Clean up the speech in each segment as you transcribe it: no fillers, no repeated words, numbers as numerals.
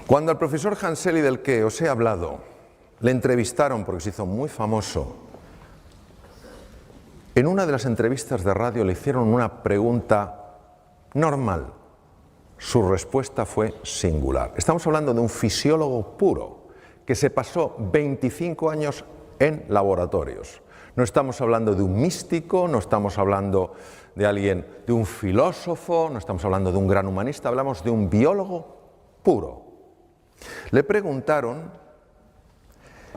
Cuando al profesor Hanseli, del que os he hablado, le entrevistaron porque se hizo muy famoso, en una de las entrevistas de radio le hicieron una pregunta normal. Su respuesta fue singular. Estamos hablando de un fisiólogo puro que se pasó 25 años en laboratorios. No estamos hablando de un místico, no estamos hablando de alguien, de un filósofo, no estamos hablando de un gran humanista, hablamos de un biólogo puro. Le preguntaron,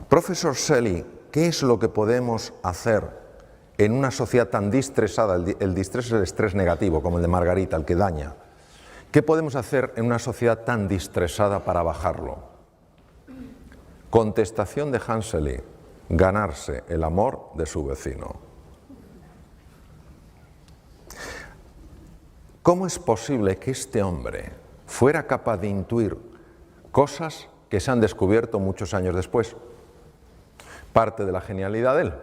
profesor Selly, ¿qué es lo que podemos hacer en una sociedad tan distresada? El distrés es el estrés negativo, como el de Margarita, el que daña. ¿Qué podemos hacer en una sociedad tan distresada para bajarlo? Contestación de Hanseli: ganarse el amor de su vecino. ¿Cómo es posible que este hombre fuera capaz de intuir cosas que se han descubierto muchos años después? Parte de la genialidad de él.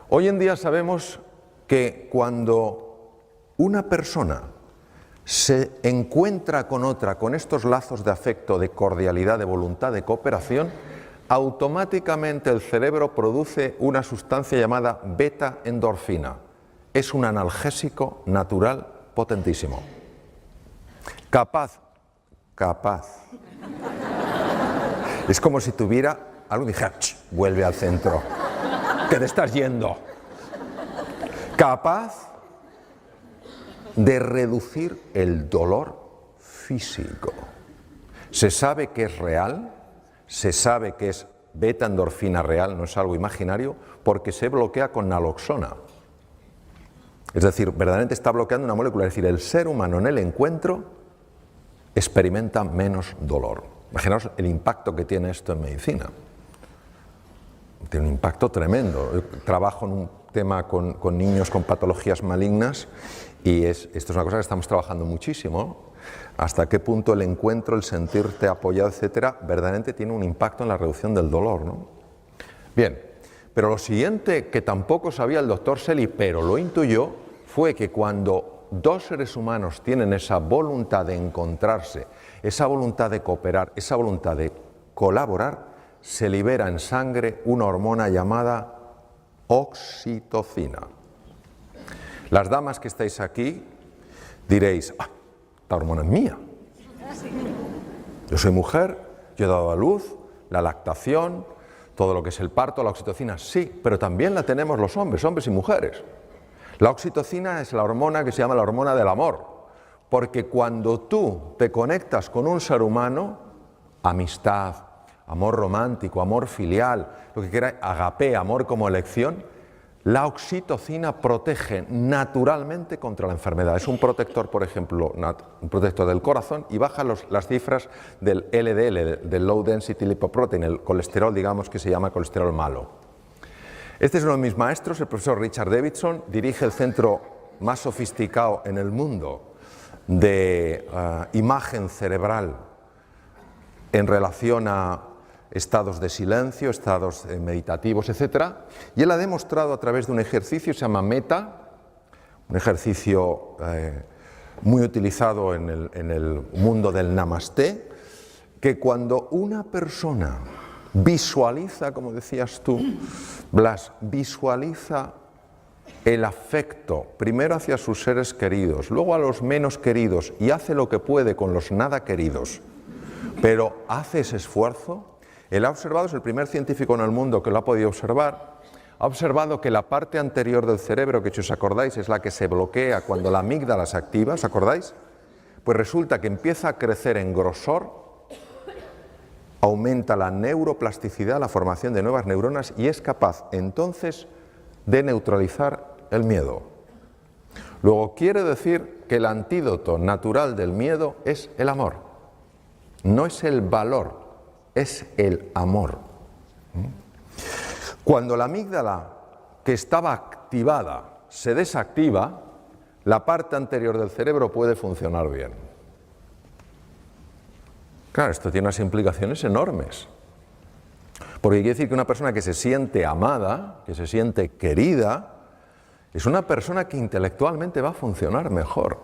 Hoy en día sabemos que cuando una persona se encuentra con otra, con estos lazos de afecto, de cordialidad, de voluntad, de cooperación, automáticamente el cerebro produce una sustancia llamada beta-endorfina. Es un analgésico natural potentísimo. Capaz. Es como si tuviera algo y dijera, vuelve al centro, que te estás yendo. Capaz de reducir el dolor físico. Se sabe que es real, se sabe que es beta-endorfina real, no es algo imaginario, porque se bloquea con naloxona. Es decir, verdaderamente está bloqueando una molécula, es decir, el ser humano en el encuentro experimenta menos dolor. Imaginaos el impacto que tiene esto en medicina. Tiene un impacto tremendo. Yo trabajo en un tema con niños con patologías malignas y esto es una cosa que estamos trabajando muchísimo. Hasta qué punto el encuentro, el sentirte apoyado, etcétera, verdaderamente tiene un impacto en la reducción del dolor, ¿no? Bien, pero lo siguiente que tampoco sabía el doctor Selly, pero lo intuyó, fue que cuando dos seres humanos tienen esa voluntad de encontrarse, esa voluntad de cooperar, esa voluntad de colaborar, se libera en sangre una hormona llamada oxitocina. Las damas que estáis aquí diréis, esta hormona es mía. Yo soy mujer, yo he dado a luz, la lactación, todo lo que es el parto, la oxitocina, sí, pero también la tenemos los hombres y mujeres. La oxitocina es la hormona que se llama la hormona del amor, porque cuando tú te conectas con un ser humano, amistad, amor romántico, amor filial, lo que quiera, agape, amor como elección, la oxitocina protege naturalmente contra la enfermedad. Es un protector, por ejemplo, un protector del corazón y baja las cifras del LDL, del Low Density Lipoprotein, el colesterol, digamos, que se llama colesterol malo. Este es uno de mis maestros, el profesor Richard Davidson, dirige el centro más sofisticado en el mundo de imagen cerebral en relación a estados de silencio, estados meditativos, etc. Y él ha demostrado a través de un ejercicio, se llama Meta, un ejercicio muy utilizado en el mundo del Namaste, que cuando una persona visualiza, como decías tú, Blas, visualiza el afecto, primero hacia sus seres queridos, luego a los menos queridos, y hace lo que puede con los nada queridos, pero hace ese esfuerzo. Él ha observado, es el primer científico en el mundo que lo ha podido observar, ha observado que la parte anterior del cerebro, que si os acordáis es la que se bloquea cuando la amígdala se activa, ¿os acordáis? Pues resulta que empieza a crecer en grosor, aumenta la neuroplasticidad, la formación de nuevas neuronas y es capaz entonces de neutralizar el miedo. Luego quiere decir que el antídoto natural del miedo es el amor, no es el valor, es el amor. Cuando la amígdala que estaba activada se desactiva, la parte anterior del cerebro puede funcionar bien. Claro, esto tiene unas implicaciones enormes, porque quiere decir que una persona que se siente amada, que se siente querida, es una persona que intelectualmente va a funcionar mejor.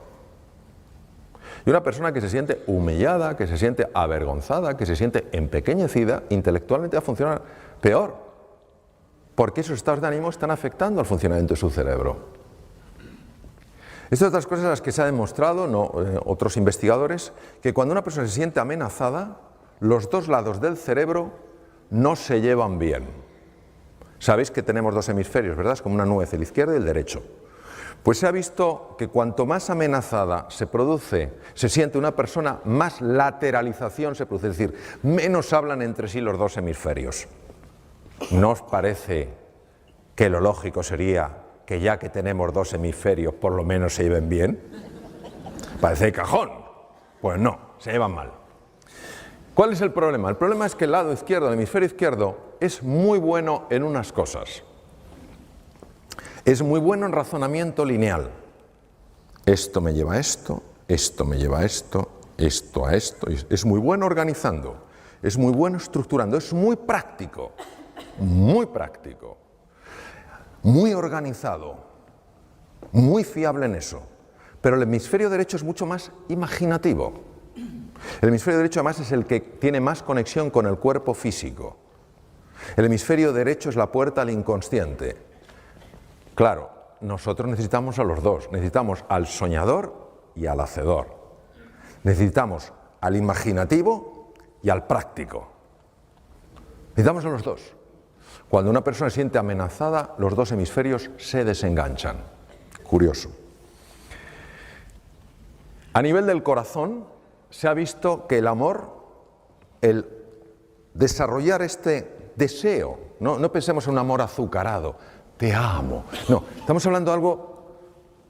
Y una persona que se siente humillada, que se siente avergonzada, que se siente empequeñecida, intelectualmente va a funcionar peor, porque esos estados de ánimo están afectando al funcionamiento de su cerebro. Estas otras cosas a las que se ha demostrado, otros investigadores, que cuando una persona se siente amenazada, los dos lados del cerebro no se llevan bien. Sabéis que tenemos dos hemisferios, ¿verdad? Es como una nuez, el izquierdo y el derecho. Pues se ha visto que cuanto más amenazada se siente una persona, más lateralización se produce, es decir, menos hablan entre sí los dos hemisferios. ¿No os parece que lo lógico sería que ya que tenemos dos hemisferios, por lo menos se lleven bien? Parece de cajón. Pues no, se llevan mal. ¿Cuál es el problema? El problema es que el lado izquierdo, el hemisferio izquierdo, es muy bueno en unas cosas. Es muy bueno en razonamiento lineal. Esto me lleva a esto, esto me lleva a esto, esto a esto. Es muy bueno organizando, es muy bueno estructurando, es muy práctico, muy organizado, muy fiable en eso. Pero el hemisferio derecho es mucho más imaginativo. El hemisferio derecho además es el que tiene más conexión con el cuerpo físico. El hemisferio derecho es la puerta al inconsciente. Claro, nosotros necesitamos a los dos, necesitamos al soñador y al hacedor. Necesitamos al imaginativo y al práctico. Necesitamos a los dos. Cuando una persona se siente amenazada, los dos hemisferios se desenganchan. Curioso. A nivel del corazón, se ha visto que el amor, el desarrollar este deseo, no pensemos en un amor azucarado, te amo. No, estamos hablando de algo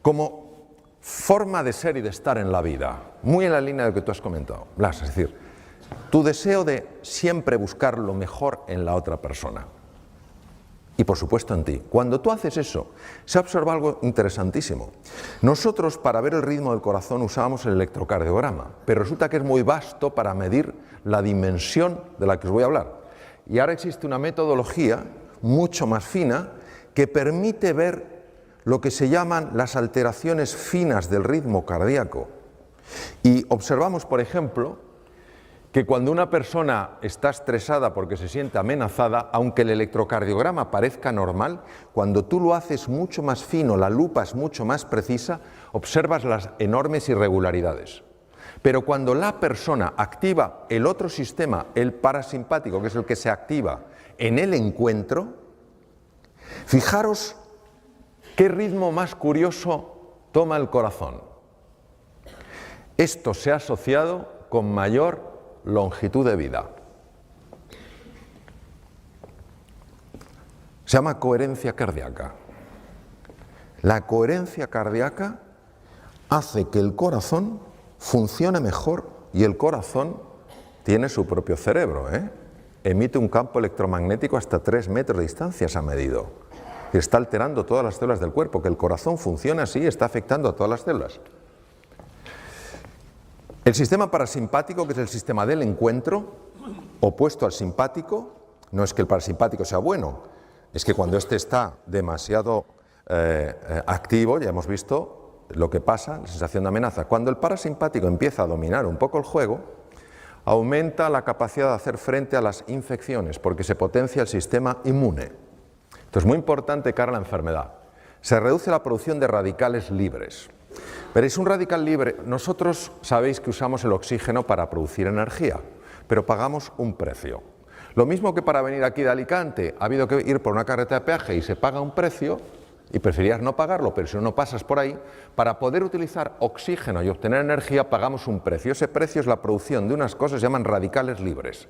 como forma de ser y de estar en la vida, muy en la línea de lo que tú has comentado, Blas, es decir, tu deseo de siempre buscar lo mejor en la otra persona y por supuesto en ti. Cuando tú haces eso, se observa algo interesantísimo. Nosotros para ver el ritmo del corazón usábamos el electrocardiograma, pero resulta que es muy vasto para medir la dimensión de la que os voy a hablar. Y ahora existe una metodología mucho más fina que permite ver lo que se llaman las alteraciones finas del ritmo cardíaco. Y observamos, por ejemplo, que cuando una persona está estresada porque se siente amenazada, aunque el electrocardiograma parezca normal, cuando tú lo haces mucho más fino, la lupa es mucho más precisa, observas las enormes irregularidades. Pero cuando la persona activa el otro sistema, el parasimpático, que es el que se activa en el encuentro, fijaros qué ritmo más curioso toma el corazón. Esto se ha asociado con mayor longitud de vida. Se llama coherencia cardíaca. La coherencia cardíaca hace que el corazón funcione mejor y el corazón tiene su propio cerebro, Emite un campo electromagnético hasta 3 metros de distancia, se ha medido. Y está alterando todas las células del cuerpo, que el corazón funciona así, está afectando a todas las células. El sistema parasimpático, que es el sistema del encuentro, opuesto al simpático, no es que el parasimpático sea bueno, es que cuando este está demasiado activo, ya hemos visto lo que pasa, la sensación de amenaza. Cuando el parasimpático empieza a dominar un poco el juego, aumenta la capacidad de hacer frente a las infecciones, porque se potencia el sistema inmune. Esto es muy importante cara a la enfermedad. Se reduce la producción de radicales libres. Veréis, un radical libre, nosotros sabéis que usamos el oxígeno para producir energía, pero pagamos un precio. Lo mismo que para venir aquí de Alicante ha habido que ir por una carretera de peaje y se paga un precio, y preferirías no pagarlo, pero si no pasas por ahí, para poder utilizar oxígeno y obtener energía pagamos un precio. Ese precio es la producción de unas cosas que se llaman radicales libres.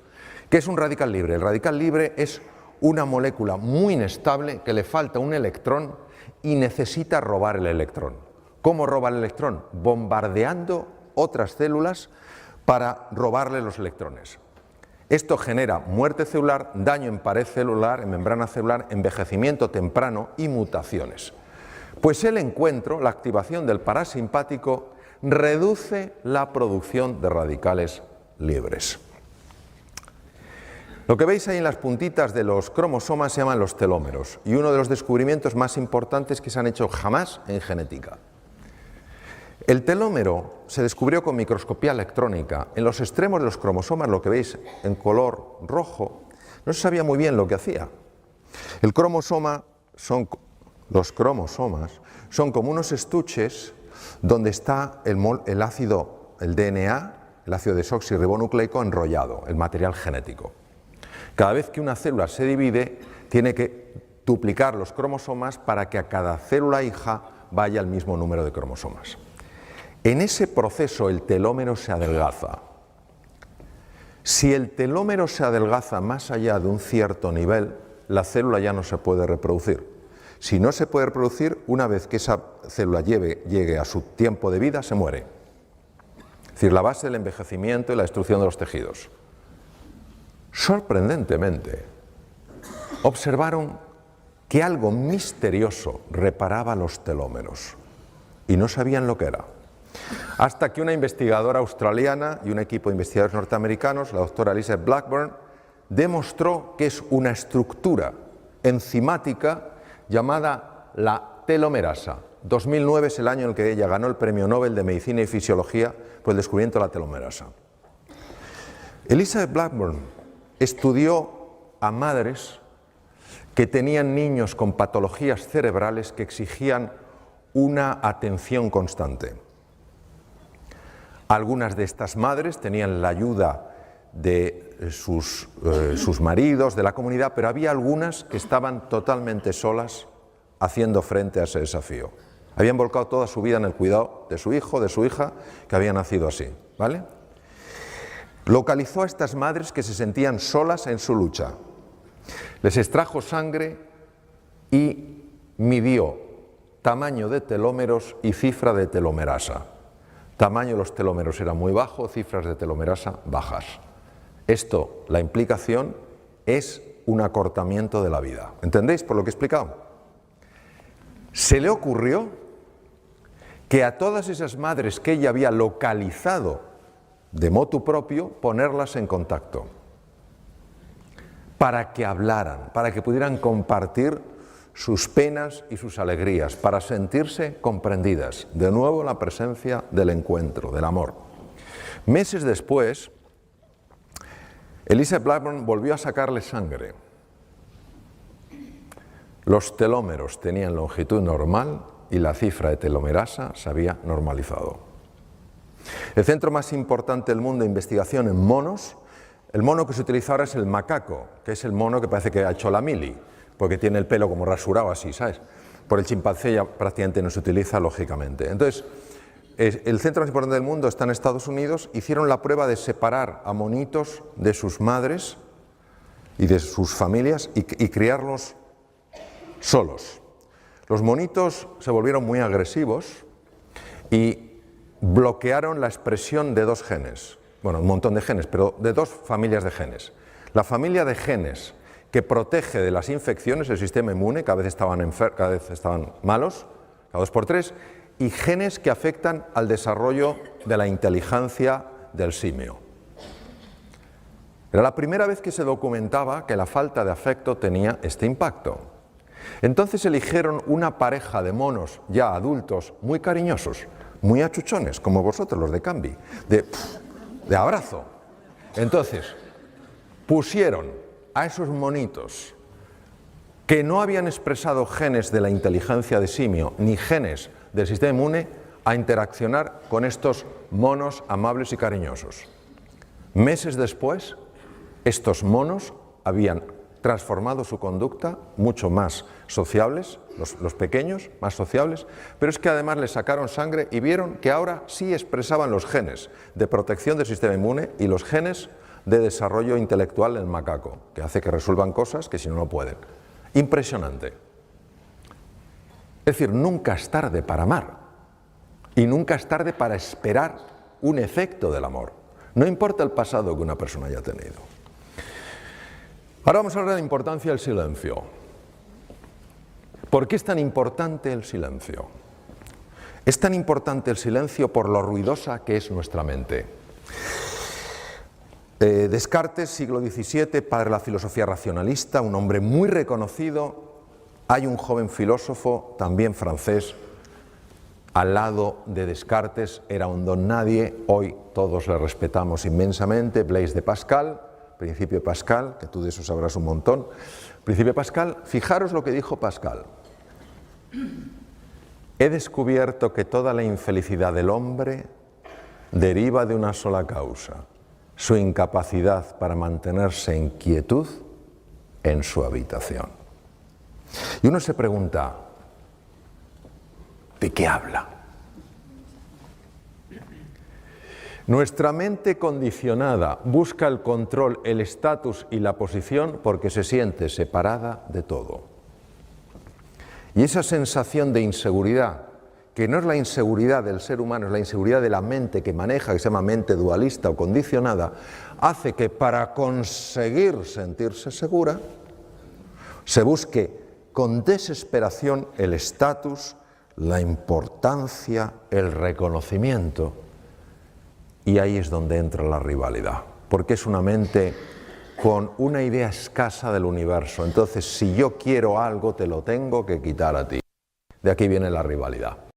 ¿Qué es un radical libre? El radical libre es una molécula muy inestable que le falta un electrón y necesita robar el electrón. ¿Cómo roba el electrón? Bombardeando otras células para robarle los electrones. Esto genera muerte celular, daño en pared celular, en membrana celular, envejecimiento temprano y mutaciones. Pues el encuentro, la activación del parasimpático, reduce la producción de radicales libres. Lo que veis ahí en las puntitas de los cromosomas se llaman los telómeros, y uno de los descubrimientos más importantes que se han hecho jamás en genética. El telómero se descubrió con microscopía electrónica. En los extremos de los cromosomas, lo que veis en color rojo, no se sabía muy bien lo que hacía. Los cromosomas son como unos estuches donde está el ácido, el DNA, el ácido desoxirribonucleico enrollado, el material genético. Cada vez que una célula se divide, tiene que duplicar los cromosomas para que a cada célula hija vaya el mismo número de cromosomas. En ese proceso el telómero se adelgaza. Si el telómero se adelgaza más allá de un cierto nivel, la célula ya no se puede reproducir. Si no se puede reproducir, una vez que esa célula llegue a su tiempo de vida, se muere. Es decir, la base del envejecimiento y la destrucción de los tejidos. Sorprendentemente, observaron que algo misterioso reparaba los telómeros y no sabían lo que era. Hasta que una investigadora australiana y un equipo de investigadores norteamericanos, la doctora Elizabeth Blackburn, demostró que es una estructura enzimática llamada la telomerasa. 2009 es el año en el que ella ganó el Premio Nobel de Medicina y Fisiología por el descubrimiento de la telomerasa. Elizabeth Blackburn estudió a madres que tenían niños con patologías cerebrales que exigían una atención constante. Algunas de estas madres tenían la ayuda de sus maridos, de la comunidad, pero había algunas que estaban totalmente solas haciendo frente a ese desafío. Habían volcado toda su vida en el cuidado de su hijo, de su hija, que había nacido así, ¿vale? Localizó a estas madres que se sentían solas en su lucha. Les extrajo sangre y midió tamaño de telómeros y cifra de telomerasa. Tamaño de los telómeros era muy bajo, cifras de telomerasa bajas. Esto, la implicación, es un acortamiento de la vida. ¿Entendéis por lo que he explicado? Se le ocurrió que a todas esas madres que ella había localizado de motu propio, ponerlas en contacto para que hablaran, para que pudieran compartir sus penas y sus alegrías, para sentirse comprendidas. De nuevo la presencia del encuentro, del amor. Meses después, Elizabeth Blackburn volvió a sacarle sangre. Los telómeros tenían longitud normal y la cifra de telomerasa se había normalizado. El centro más importante del mundo de investigación en monos, el mono que se utiliza ahora es el macaco, que es el mono que parece que ha hecho la mili, porque tiene el pelo como rasurado así, ¿sabes? Por el chimpancé ya prácticamente no se utiliza, lógicamente. Entonces, el centro más importante del mundo está en Estados Unidos. Hicieron la prueba de separar a monitos de sus madres y de sus familias y criarlos solos. Los monitos se volvieron muy agresivos y bloquearon la expresión de dos genes. Bueno, un montón de genes, pero de dos familias de genes. La familia de genes que protege de las infecciones, el sistema inmune, cada vez estaban malos, cada 2 por 3, y genes que afectan al desarrollo de la inteligencia del simio. Era la primera vez que se documentaba que la falta de afecto tenía este impacto. Entonces eligieron una pareja de monos ya adultos muy cariñosos, muy achuchones, como vosotros, los de Cambi, de abrazo. Entonces, pusieron a esos monitos que no habían expresado genes de la inteligencia de simio ni genes del sistema inmune a interaccionar con estos monos amables y cariñosos. Meses después, estos monos habían transformado su conducta, mucho más sociables, los pequeños, más sociables, pero es que además les sacaron sangre y vieron que ahora sí expresaban los genes de protección del sistema inmune y los genes de desarrollo intelectual del macaco, que hace que resuelvan cosas que si no, no pueden. Impresionante. Es decir, nunca es tarde para amar y nunca es tarde para esperar un efecto del amor. No importa el pasado que una persona haya tenido. Ahora vamos a hablar de la importancia del silencio. ¿Por qué es tan importante el silencio? Es tan importante el silencio por lo ruidosa que es nuestra mente. Descartes, siglo XVII, padre de la filosofía racionalista, un hombre muy reconocido. Hay un joven filósofo, también francés, al lado de Descartes era un don nadie, hoy todos le respetamos inmensamente. Blaise de Pascal, Principio de Pascal, que tú de eso sabrás un montón. Principio de Pascal, fijaros lo que dijo Pascal. He descubierto que toda la infelicidad del hombre deriva de una sola causa, su incapacidad para mantenerse en quietud en su habitación. Y uno se pregunta, ¿de qué habla? Nuestra mente condicionada busca el control, el estatus y la posición porque se siente separada de todo. Y esa sensación de inseguridad, que no es la inseguridad del ser humano, es la inseguridad de la mente que maneja, que se llama mente dualista o condicionada, hace que para conseguir sentirse segura, se busque con desesperación el estatus, la importancia, el reconocimiento. Y ahí es donde entra la rivalidad, porque es una mente con una idea escasa del universo. Entonces, si yo quiero algo, te lo tengo que quitar a ti. De aquí viene la rivalidad.